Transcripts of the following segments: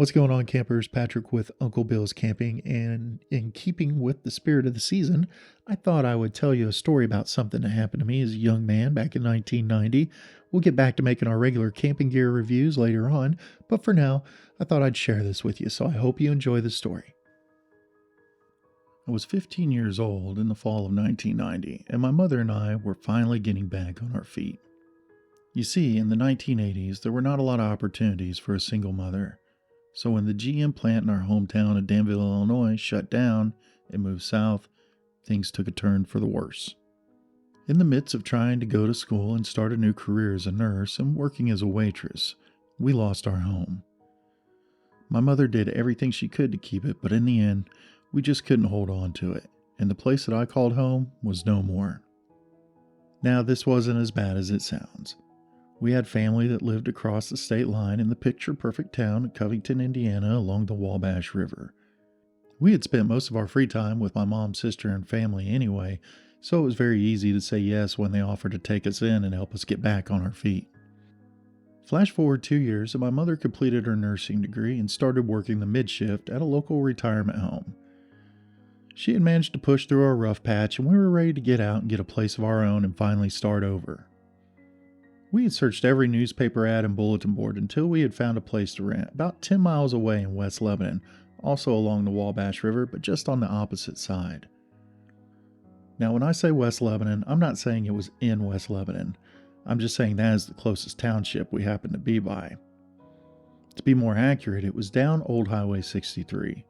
What's going on, campers? Patrick with Uncle Bill's Camping, and in keeping with the spirit of the season, I thought I would tell you a story about something that happened to me as a young man back in 1990. We'll get back to making our regular camping gear reviews later on, but for now, I thought I'd share this with you, so I hope you enjoy the story. I was 15 years old in the fall of 1990, and my mother and I were finally getting back on our feet. You see, in the 1980s, there were not a lot of opportunities for a single mother. So when the GM plant in our hometown of Danville, Illinois shut down and moved south, things took a turn for the worse. In the midst of trying to go to school and start a new career as a nurse and working as a waitress, we lost our home. My mother did everything she could to keep it, but in the end, we just couldn't hold on to it, and the place that I called home was no more. Now, this wasn't as bad as it sounds. We had family that lived across the state line in the picture-perfect town of Covington, Indiana, along the Wabash River. We had spent most of our free time with my mom's sister and family anyway, so it was very easy to say yes when they offered to take us in and help us get back on our feet. Flash forward 2 years, and my mother completed her nursing degree and started working the mid-shift at a local retirement home. She had managed to push through our rough patch, and we were ready to get out and get a place of our own and finally start over. We had searched every newspaper ad and bulletin board until we had found a place to rent about 10 miles away in West Lebanon, also along the Wabash River, but just on the opposite side. Now, when I say West Lebanon, I'm not saying it was in West Lebanon. I'm just saying that is the closest township we happened to be by. To be more accurate, it was down Old Highway 63.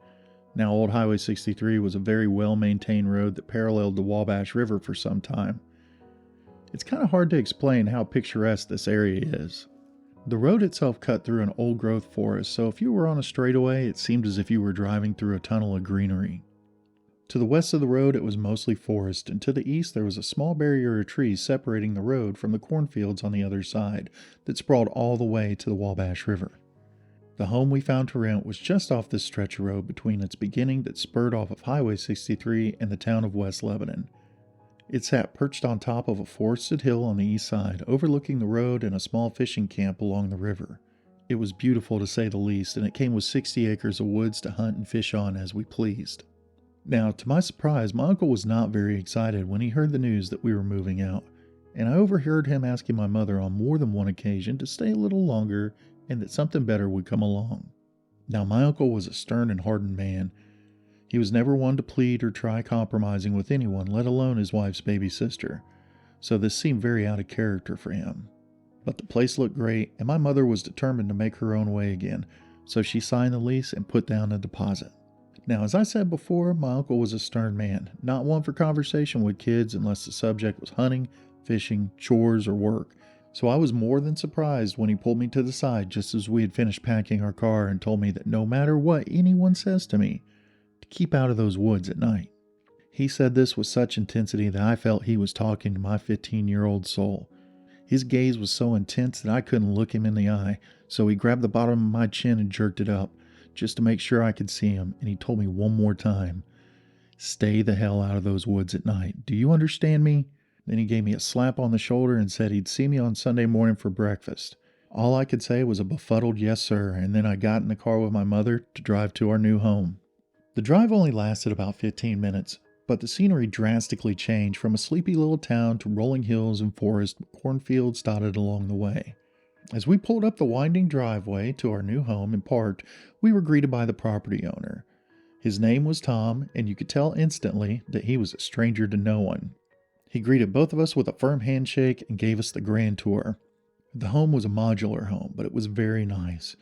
Now, Old Highway 63 was a very well-maintained road that paralleled the Wabash River for some time. It's kind of hard to explain how picturesque this area is. The road itself cut through an old-growth forest, so if you were on a straightaway, it seemed as if you were driving through a tunnel of greenery. To the west of the road, it was mostly forest, and to the east there was a small barrier of trees separating the road from the cornfields on the other side that sprawled all the way to the Wabash River. The home we found to rent was just off this stretch of road between its beginning that spurred off of Highway 63 and the town of West Lebanon. It sat perched on top of a forested hill on the east side, overlooking the road and a small fishing camp along the river. It was beautiful to say the least, and it came with 60 acres of woods to hunt and fish on as we pleased. Now, to my surprise, my uncle was not very excited when he heard the news that we were moving out, and I overheard him asking my mother on more than one occasion to stay a little longer and that something better would come along. Now, my uncle was a stern and hardened man. He was never one to plead or try compromising with anyone, let alone his wife's baby sister, so this seemed very out of character for him. But the place looked great, and my mother was determined to make her own way again, so she signed the lease and put down a deposit. Now, as I said before, my uncle was a stern man, not one for conversation with kids unless the subject was hunting, fishing, chores, or work, so I was more than surprised when he pulled me to the side just as we had finished packing our car and told me that no matter what anyone says to me, keep out of those woods at night. He said this with such intensity that I felt he was talking to my 15-year-old soul. His gaze was so intense that I couldn't look him in the eye, so he grabbed the bottom of my chin and jerked it up, just to make sure I could see him, and he told me one more time, "Stay the hell out of those woods at night. Do you understand me?" Then he gave me a slap on the shoulder and said he'd see me on Sunday morning for breakfast. All I could say was a befuddled yes sir, and then I got in the car with my mother to drive to our new home. The drive only lasted about 15 minutes, but the scenery drastically changed from a sleepy little town to rolling hills and forest with cornfields dotted along the way. As we pulled up the winding driveway to our new home and parked, we were greeted by the property owner. His name was Tom, and you could tell instantly that he was a stranger to no one. He greeted both of us with a firm handshake and gave us the grand tour. The home was a modular home, but it was very nice.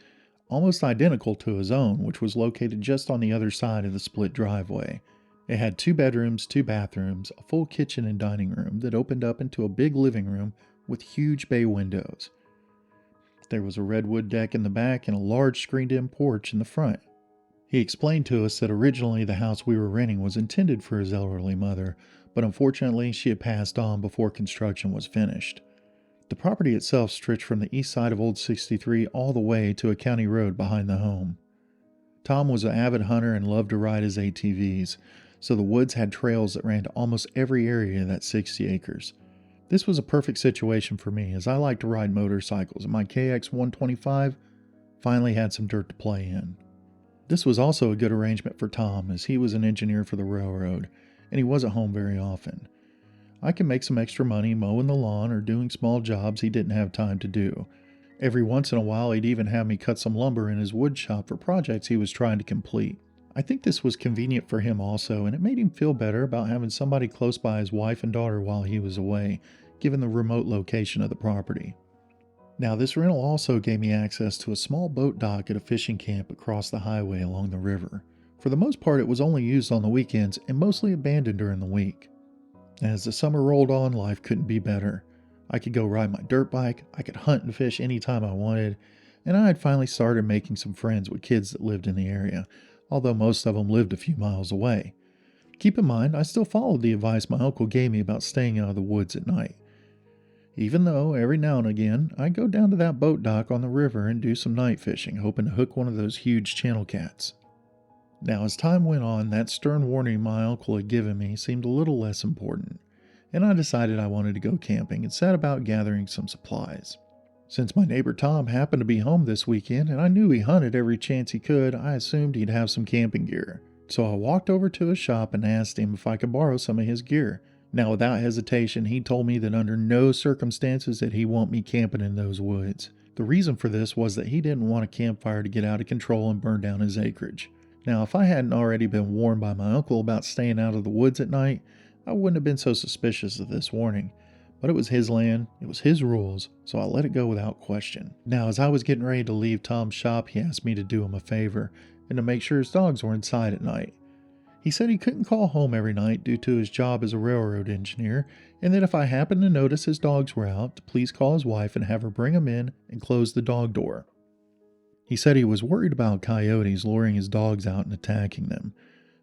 Almost identical to his own, which was located just on the other side of the split driveway. It had 2 bedrooms, 2 bathrooms, a full kitchen and dining room that opened up into a big living room with huge bay windows. There was a redwood deck in the back and a large screened-in porch in the front. He explained to us that originally the house we were renting was intended for his elderly mother, but unfortunately she had passed on before construction was finished. The property itself stretched from the east side of Old 63 all the way to a county road behind the home. Tom was an avid hunter and loved to ride his ATVs, so the woods had trails that ran to almost every area of that 60 acres. This was a perfect situation for me, as I like to ride motorcycles, and my KX 125 finally had some dirt to play in. This was also a good arrangement for Tom, as he was an engineer for the railroad, and he wasn't home very often. I could make some extra money mowing the lawn or doing small jobs he didn't have time to do. Every once in a while, he'd even have me cut some lumber in his wood shop for projects he was trying to complete. I think this was convenient for him also, and it made him feel better about having somebody close by his wife and daughter while he was away, given the remote location of the property. Now, this rental also gave me access to a small boat dock at a fishing camp across the highway along the river. For the most part, it was only used on the weekends and mostly abandoned during the week. As the summer rolled on, life couldn't be better. I could go ride my dirt bike, I could hunt and fish anytime I wanted, and I had finally started making some friends with kids that lived in the area, although most of them lived a few miles away. Keep in mind, I still followed the advice my uncle gave me about staying out of the woods at night. Even though, every now and again, I'd go down to that boat dock on the river and do some night fishing, hoping to hook one of those huge channel cats. Now, as time went on, that stern warning my uncle had given me seemed a little less important, and I decided I wanted to go camping and set about gathering some supplies. Since my neighbor Tom happened to be home this weekend and I knew he hunted every chance he could, I assumed he'd have some camping gear. So I walked over to his shop and asked him if I could borrow some of his gear. Now, without hesitation, he told me that under no circumstances did he want me camping in those woods. The reason for this was that he didn't want a campfire to get out of control and burn down his acreage. Now, if I hadn't already been warned by my uncle about staying out of the woods at night, I wouldn't have been so suspicious of this warning. But it was his land, it was his rules, so I let it go without question. Now, as I was getting ready to leave Tom's shop, he asked me to do him a favor, and to make sure his dogs were inside at night. He said he couldn't call home every night due to his job as a railroad engineer, and that if I happened to notice his dogs were out, to please call his wife and have her bring them in and close the dog door. He said he was worried about coyotes luring his dogs out and attacking them.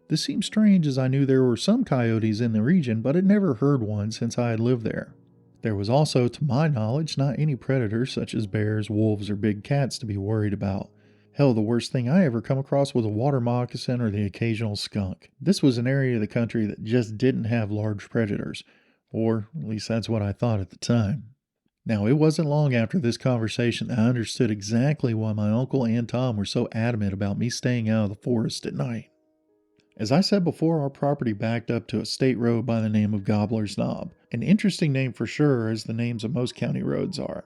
This seemed strange, as I knew there were some coyotes in the region, but had never heard one since I had lived there. There was also, to my knowledge, not any predators such as bears, wolves, or big cats to be worried about. Hell, the worst thing I ever come across was a water moccasin or the occasional skunk. This was an area of the country that just didn't have large predators, or at least that's what I thought at the time. Now, it wasn't long after this conversation that I understood exactly why my uncle and Tom were so adamant about me staying out of the forest at night. As I said before, our property backed up to a state road by the name of Gobbler's Knob. An interesting name for sure, as the names of most county roads are.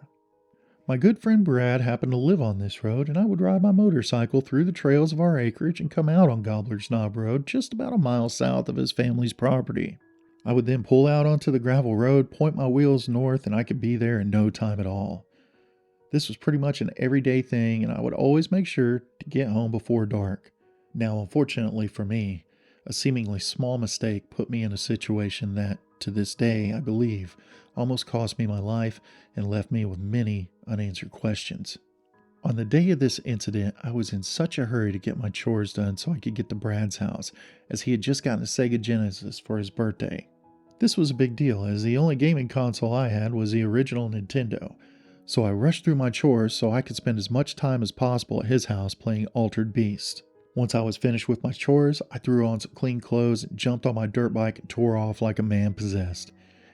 My good friend Brad happened to live on this road, and I would ride my motorcycle through the trails of our acreage and come out on Gobbler's Knob Road just about a mile south of his family's property. I would then pull out onto the gravel road, point my wheels north, and I could be there in no time at all. This was pretty much an everyday thing, and I would always make sure to get home before dark. Now, unfortunately for me, a seemingly small mistake put me in a situation that, to this day, I believe, almost cost me my life and left me with many unanswered questions. On the day of this incident, I was in such a hurry to get my chores done so I could get to Brad's house, as he had just gotten a Sega Genesis for his birthday. This was a big deal, as the only gaming console I had was the original Nintendo, so I rushed through my chores so I could spend as much time as possible at his house playing Altered Beast. Once I was finished with my chores, I threw on some clean clothes, jumped on my dirt bike, and tore off like a man possessed.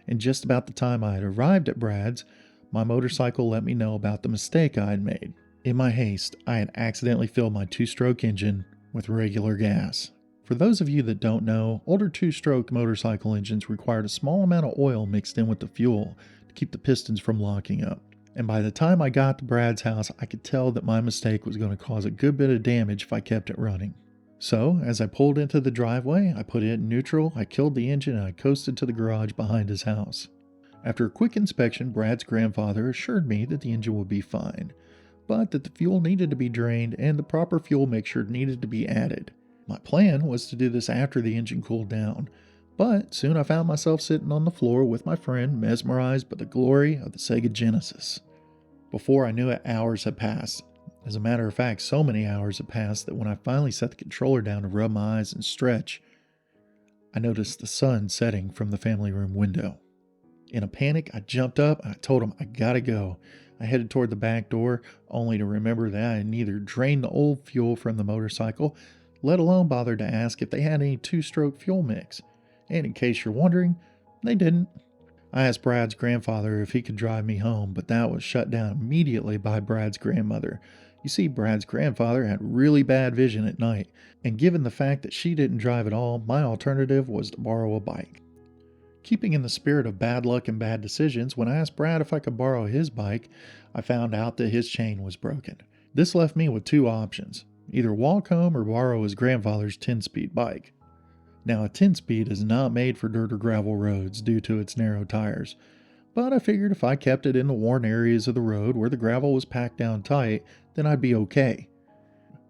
And just about the time I had arrived at Brad's, my motorcycle let me know about the mistake I had made. In my haste, I had accidentally filled my two-stroke engine with regular gas. For those of you that don't know, older two-stroke motorcycle engines required a small amount of oil mixed in with the fuel to keep the pistons from locking up. And by the time I got to Brad's house, I could tell that my mistake was going to cause a good bit of damage if I kept it running. So, as I pulled into the driveway, I put it in neutral, I killed the engine, and I coasted to the garage behind his house. After a quick inspection, Brad's grandfather assured me that the engine would be fine, but that the fuel needed to be drained and the proper fuel mixture needed to be added. My plan was to do this after the engine cooled down, but soon I found myself sitting on the floor with my friend, mesmerized by the glory of the Sega Genesis. Before I knew it, hours had passed. As a matter of fact, so many hours had passed that when I finally set the controller down to rub my eyes and stretch, I noticed the sun setting from the family room window. In a panic, I jumped up and I told him I gotta go. I headed toward the back door, only to remember that I had neither drained the old fuel from the motorcycle, let alone bothered to ask if they had any two-stroke fuel mix. And in case you're wondering, they didn't. I asked Brad's grandfather if he could drive me home, but that was shut down immediately by Brad's grandmother, You see, Brad's grandfather had really bad vision at night, and given the fact that she didn't drive at all, my alternative was to borrow a bike. Keeping in the spirit of bad luck and bad decisions, when I asked Brad if I could borrow his bike, I found out that his chain was broken. This left me with two options: either walk home or borrow his grandfather's 10-speed bike. Now, a 10-speed is not made for dirt or gravel roads due to its narrow tires, but I figured if I kept it in the worn areas of the road where the gravel was packed down tight, then I'd be okay.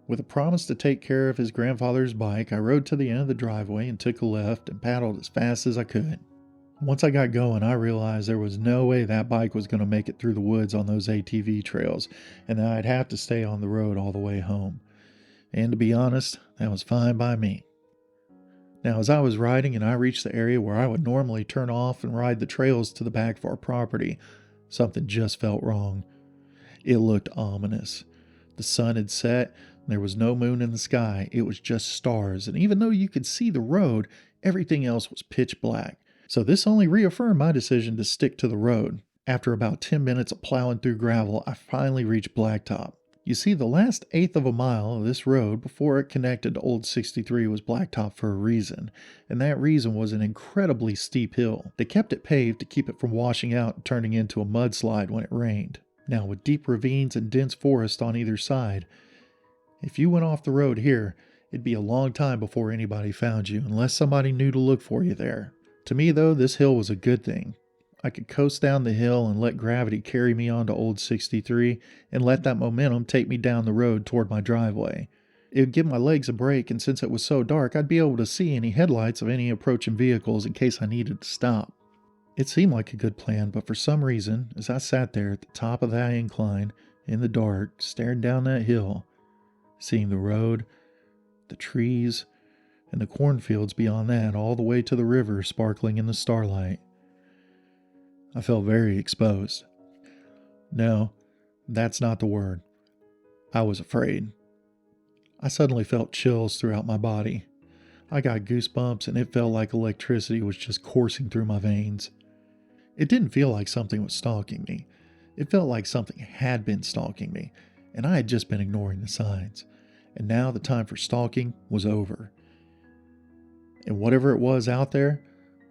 With a promise to take care of his grandfather's bike, I rode to the end of the driveway and took a left and paddled as fast as I could. Once I got going, I realized there was no way that bike was going to make it through the woods on those ATV trails, and that I'd have to stay on the road all the way home. And to be honest, that was fine by me. Now, as I was riding and I reached the area where I would normally turn off and ride the trails to the back of our property, something just felt wrong. It looked ominous. The sun had set, and there was no moon in the sky. It was just stars, and even though you could see the road, everything else was pitch black. So this only reaffirmed my decision to stick to the road. After about 10 minutes of plowing through gravel, I finally reached blacktop. You see, the last eighth of a mile of this road before it connected to Old 63 was blacktop for a reason, and that reason was an incredibly steep hill. They kept it paved to keep it from washing out and turning into a mudslide when it rained. Now, with deep ravines and dense forest on either side, if you went off the road here, it'd be a long time before anybody found you, unless somebody knew to look for you there. To me, though, this hill was a good thing. I could coast down the hill and let gravity carry me onto Old 63 and let that momentum take me down the road toward my driveway. It would give my legs a break, and since it was so dark, I'd be able to see any headlights of any approaching vehicles in case I needed to stop. It seemed like a good plan, but for some reason, as I sat there at the top of that incline, in the dark, staring down that hill, seeing the road, the trees, and the cornfields beyond that all the way to the river sparkling in the starlight, I felt very exposed. No, that's not the word. I was afraid. I suddenly felt chills throughout my body. I got goosebumps, and it felt like electricity was just coursing through my veins. It didn't feel like something was stalking me. It felt like something had been stalking me, and I had just been ignoring the signs. And now the time for stalking was over. And whatever it was out there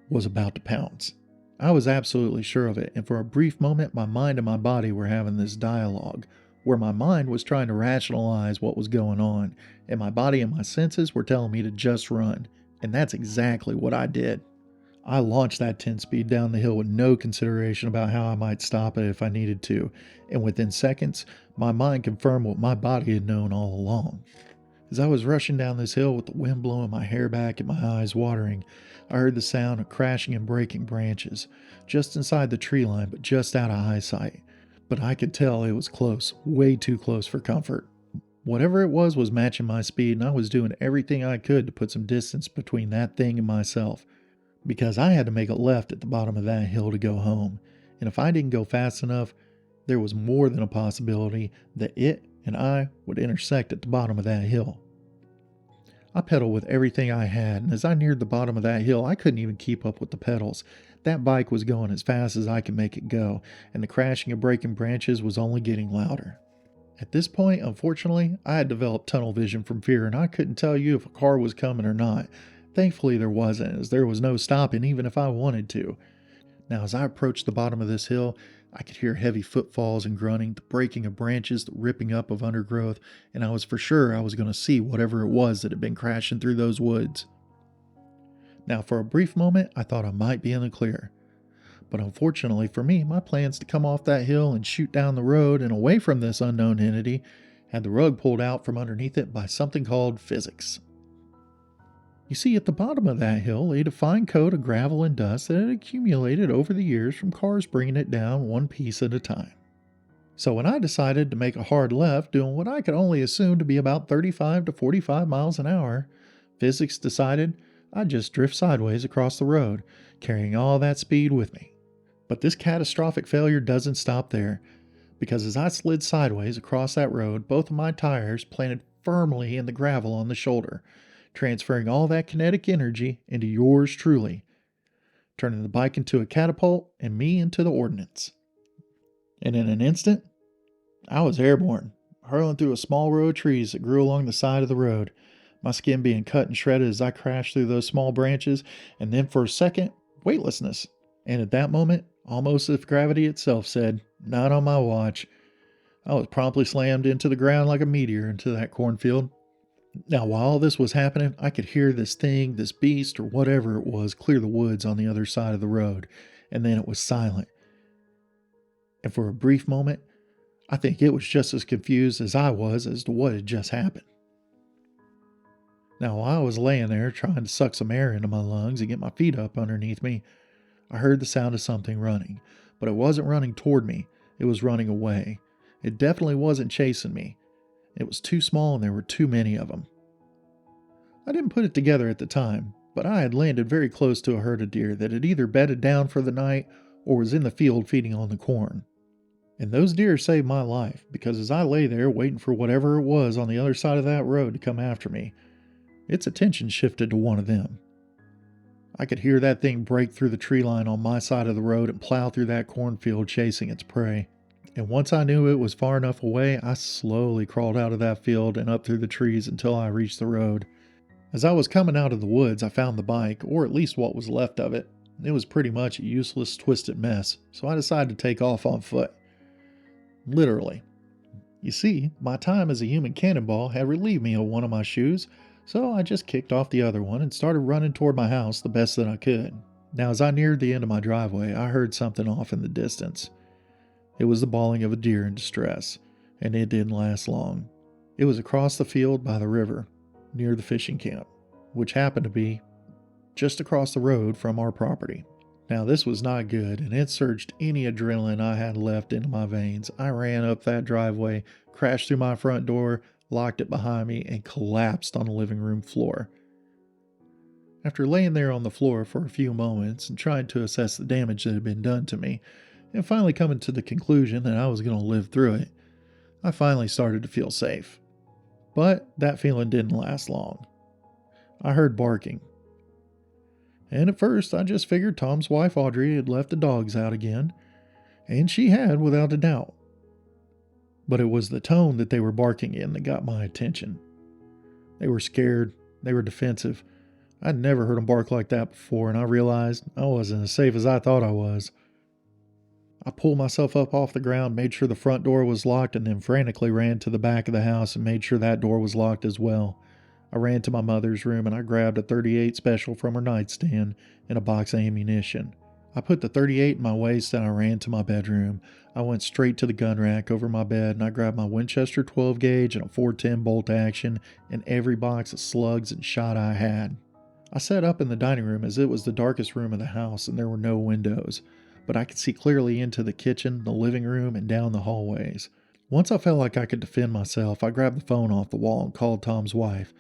was about to pounce. I was absolutely sure of it, and for a brief moment my mind and my body were having this dialogue, where my mind was trying to rationalize what was going on, and my body and my senses were telling me to just run, and that's exactly what I did. I launched that 10-speed down the hill with no consideration about how I might stop it if I needed to, and within seconds, my mind confirmed what my body had known all along. As I was rushing down this hill with the wind blowing my hair back and my eyes watering, I heard the sound of crashing and breaking branches, just inside the tree line but just out of eyesight. But I could tell it was close, way too close for comfort. Whatever it was matching my speed, and I was doing everything I could to put some distance between that thing and myself, because I had to make a left at the bottom of that hill to go home, and if I didn't go fast enough, there was more than a possibility that it and I would intersect at the bottom of that hill. I pedaled with everything I had, and as I neared the bottom of that hill, I couldn't even keep up with the pedals. That bike was going as fast as I could make it go, and the crashing and breaking branches was only getting louder. At this point, unfortunately, I had developed tunnel vision from fear, and I couldn't tell you if a car was coming or not. Thankfully there wasn't, as there was no stopping even if I wanted to. Now, as I approached the bottom of this hill, I could hear heavy footfalls and grunting, the breaking of branches, the ripping up of undergrowth, and I was for sure I was going to see whatever it was that had been crashing through those woods. Now, for a brief moment, I thought I might be in the clear. But unfortunately for me, my plans to come off that hill and shoot down the road and away from this unknown entity had the rug pulled out from underneath it by something called physics. You see, at the bottom of that hill laid a fine coat of gravel and dust that had accumulated over the years from cars bringing it down one piece at a time. So when I decided to make a hard left, doing what I could only assume to be about 35 to 45 miles an hour, physics decided I'd just drift sideways across the road, carrying all that speed with me. But this catastrophic failure doesn't stop there, because as I slid sideways across that road, both of my tires planted firmly in the gravel on the shoulder, transferring all that kinetic energy into yours truly, turning the bike into a catapult and me into the ordnance. And in an instant, I was airborne, hurling through a small row of trees that grew along the side of the road, my skin being cut and shredded as I crashed through those small branches, and then for a second, weightlessness. And at that moment, almost as if gravity itself said, "Not on my watch," I was promptly slammed into the ground like a meteor into that cornfield. Now, while all this was happening, I could hear this thing, this beast, or whatever it was, clear the woods on the other side of the road, and then it was silent. And for a brief moment, I think it was just as confused as I was as to what had just happened. Now, while I was laying there trying to suck some air into my lungs and get my feet up underneath me, I heard the sound of something running, but it wasn't running toward me, it was running away. It definitely wasn't chasing me. It was too small and there were too many of them. I didn't put it together at the time, but I had landed very close to a herd of deer that had either bedded down for the night or was in the field feeding on the corn. And those deer saved my life, because as I lay there waiting for whatever it was on the other side of that road to come after me, its attention shifted to one of them. I could hear that thing break through the tree line on my side of the road and plow through that cornfield chasing its prey. And once I knew it was far enough away, I slowly crawled out of that field and up through the trees until I reached the road. As I was coming out of the woods, I found the bike, or at least what was left of it. It was pretty much a useless, twisted mess, so I decided to take off on foot. Literally. You see, my time as a human cannonball had relieved me of one of my shoes, so I just kicked off the other one and started running toward my house the best that I could. Now, as I neared the end of my driveway, I heard something off in the distance. It was the bawling of a deer in distress, and it didn't last long. It was across the field by the river, near the fishing camp, which happened to be just across the road from our property. Now, this was not good, and it surged any adrenaline I had left into my veins. I ran up that driveway, crashed through my front door, locked it behind me, and collapsed on the living room floor. After laying there on the floor for a few moments and trying to assess the damage that had been done to me, and finally coming to the conclusion that I was going to live through it, I finally started to feel safe. But that feeling didn't last long. I heard barking. And at first, I just figured Tom's wife Audrey had left the dogs out again, and she had without a doubt. But it was the tone that they were barking in that got my attention. They were scared, they were defensive. I'd never heard them bark like that before, and I realized I wasn't as safe as I thought I was. I pulled myself up off the ground, made sure the front door was locked, and then frantically ran to the back of the house and made sure that door was locked as well. I ran to my mother's room and I grabbed a .38 special from her nightstand and a box of ammunition. I put the .38 in my waist and I ran to my bedroom. I went straight to the gun rack over my bed and I grabbed my Winchester 12 gauge and a .410 bolt action and every box of slugs and shot I had. I sat up in the dining room as it was the darkest room in the house and there were no windows, but I could see clearly into the kitchen, the living room, and down the hallways. Once I felt like I could defend myself, I grabbed the phone off the wall and called Tom's wife.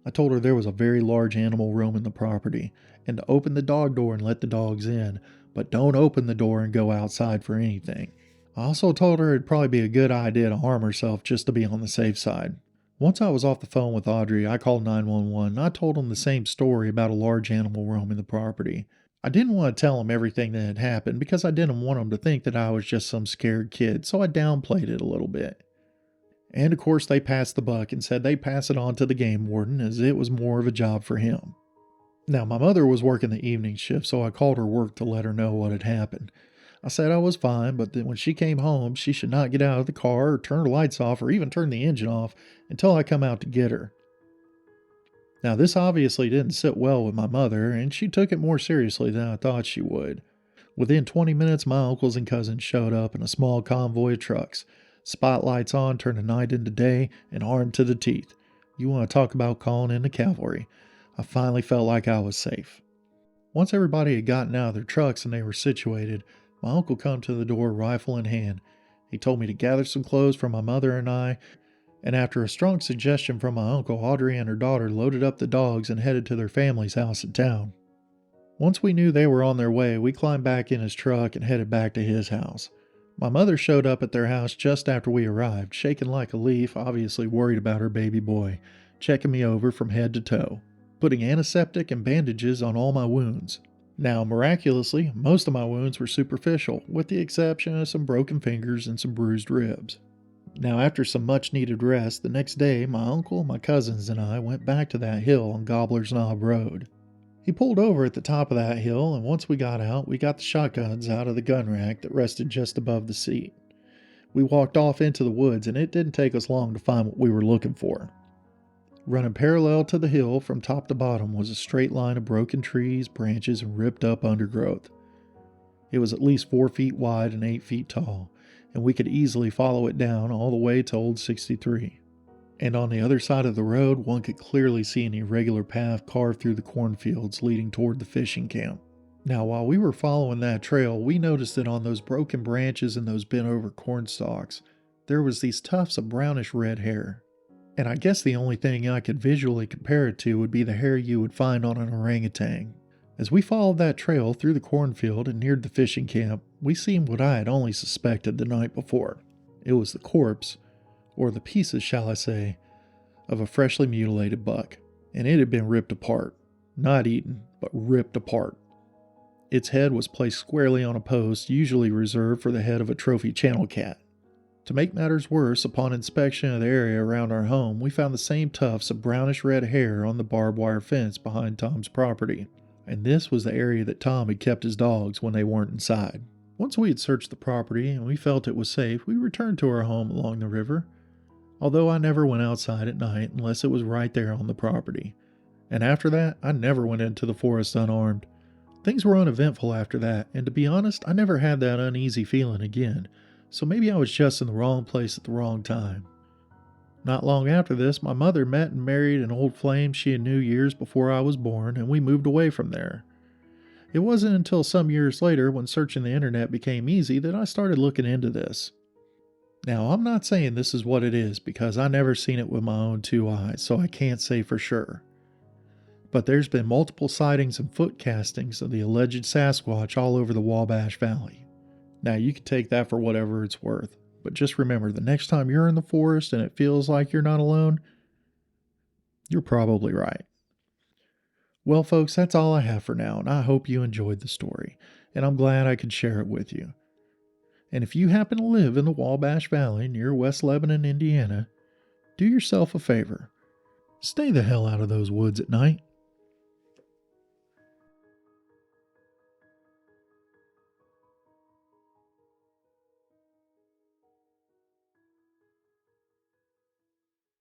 I told her there was a very large animal roaming the property, and to open the dog door and let the dogs in, but don't open the door and go outside for anything. I also told her it'd probably be a good idea to arm herself just to be on the safe side. Once I was off the phone with Audrey, I called 911 and I told them the same story about a large animal roaming the property. I didn't want to tell them everything that had happened because I didn't want them to think that I was just some scared kid, so I downplayed it a little bit. And of course they passed the buck and said they'd pass it on to the game warden as it was more of a job for him. Now my mother was working the evening shift, so I called her work to let her know what had happened. I said I was fine, but that when she came home she should not get out of the car or turn her lights off or even turn the engine off until I come out to get her. Now this obviously didn't sit well with my mother, and she took it more seriously than I thought she would. Within 20 minutes my uncles and cousins showed up in a small convoy of trucks. Spotlights on, turning night into day, and armed to the teeth. You want to talk about calling in the cavalry. I finally felt like I was safe. Once everybody had gotten out of their trucks and they were situated, my uncle come to the door, rifle in hand. He told me to gather some clothes for my mother and I, and after a strong suggestion from my uncle, Audrey and her daughter loaded up the dogs and headed to their family's house in town. Once we knew they were on their way, we climbed back in his truck and headed back to his house. My mother showed up at their house just after we arrived, shaking like a leaf, obviously worried about her baby boy, checking me over from head to toe, putting antiseptic and bandages on all my wounds. Now, miraculously, most of my wounds were superficial, with the exception of some broken fingers and some bruised ribs. Now, after some much needed rest, the next day my uncle, my cousins, and I went back to that hill on Gobbler's Knob Road. He pulled over at the top of that hill, and once we got out, we got the shotguns out of the gun rack that rested just above the seat. We walked off into the woods, and it didn't take us long to find what we were looking for. Running parallel to the hill from top to bottom was a straight line of broken trees, branches, and ripped up undergrowth. It was at least 4 feet wide and 8 feet tall, and we could easily follow it down all the way to Old 63. And on the other side of the road, one could clearly see an irregular path carved through the cornfields leading toward the fishing camp. Now, while we were following that trail, we noticed that on those broken branches and those bent over corn stalks, there was these tufts of brownish red hair. And I guess the only thing I could visually compare it to would be the hair you would find on an orangutan. As we followed that trail through the cornfield and neared the fishing camp, we seen what I had only suspected the night before. It was the corpse, or the pieces, shall I say, of a freshly mutilated buck, and it had been ripped apart. Not eaten, but ripped apart. Its head was placed squarely on a post usually reserved for the head of a trophy channel cat. To make matters worse, upon inspection of the area around our home, we found the same tufts of brownish red hair on the barbed wire fence behind Tom's property, and this was the area that Tom had kept his dogs when they weren't inside. Once we had searched the property and we felt it was safe, we returned to our home along the river, although I never went outside at night unless it was right there on the property. And after that, I never went into the forest unarmed. Things were uneventful after that, and to be honest, I never had that uneasy feeling again, so maybe I was just in the wrong place at the wrong time. Not long after this, my mother met and married an old flame she had knew years before I was born, and we moved away from there. It wasn't until some years later, when searching the internet became easy, that I started looking into this. Now, I'm not saying this is what it is, because I never seen it with my own 2 eyes, so I can't say for sure. But there's been multiple sightings and foot castings of the alleged Sasquatch all over the Wabash Valley. Now, you can take that for whatever it's worth, but just remember, the next time you're in the forest and it feels like you're not alone, you're probably right. Well, folks, that's all I have for now, and I hope you enjoyed the story, and I'm glad I could share it with you. And if you happen to live in the Wabash Valley near West Lebanon, Indiana, do yourself a favor. Stay the hell out of those woods at night.